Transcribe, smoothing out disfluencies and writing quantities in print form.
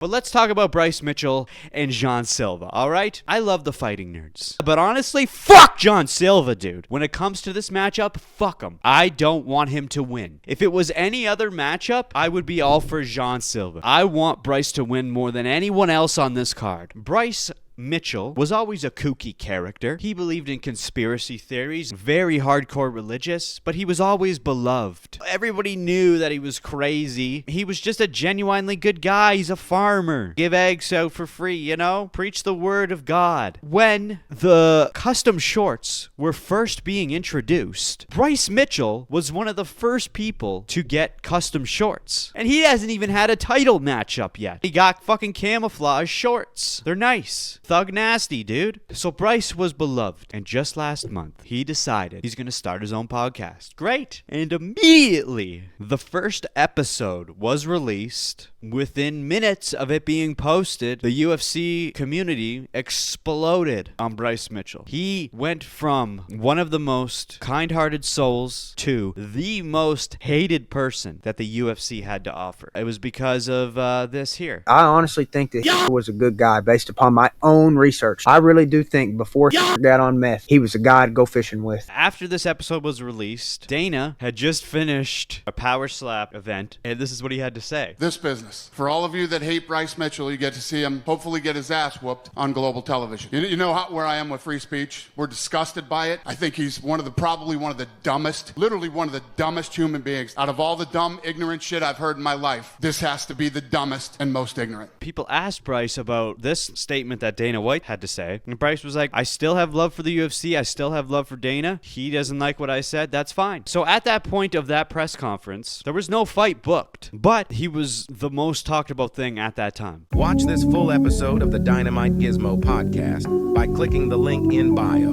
But let's talk about Bryce Mitchell and John Silva, alright? I love the fighting nerds. But honestly, fuck John Silva, dude. When it comes to this matchup, fuck him. I don't want him to win. If it was any other matchup, I would be all for John Silva. I want Bryce to win more than anyone else on this card. Bryce Mitchell was always a kooky character. He believed in conspiracy theories, very hardcore religious, but he was always beloved. Everybody knew that he was crazy. He was just a genuinely good guy. He's a farmer. Give eggs out for free, you know? Preach the word of God. When the custom shorts were first being introduced, Bryce Mitchell was one of the first people to get custom shorts. And he hasn't even had a title matchup yet. He got fucking camouflage shorts. They're nice. Thug nasty, dude. So Bryce was beloved, and just last month, he decided he's gonna start his own podcast. Great. And immediately, the first episode was released. Within minutes of it being posted, the UFC community exploded on Bryce Mitchell. He went from one of the most kind-hearted souls to the most hated person that the UFC had to offer. It was because of this here. I honestly think that he was a good guy based upon my own research. I really do think before he got on meth, he was a guy to go fishing with. After this episode was released, Dana had just finished a power slap event, and this is what he had to say. This business. For all of you that hate Bryce Mitchell, you get to see him hopefully get his ass whooped on global television. You know where I am with free speech? We're disgusted by it. I think he's probably one of the dumbest, literally one of the dumbest human beings. Out of all the dumb, ignorant shit I've heard in my life, this has to be the dumbest and most ignorant. People asked Bryce about this statement that Dana White had to say, and Bryce was like, I still have love for the UFC. I still have love for Dana. He doesn't like what I said. That's fine. So at that point of that press conference, there was no fight booked, but he was the most talked about thing at that time. Watch this full episode of the Dynamite Gizmo podcast by clicking the link in bio.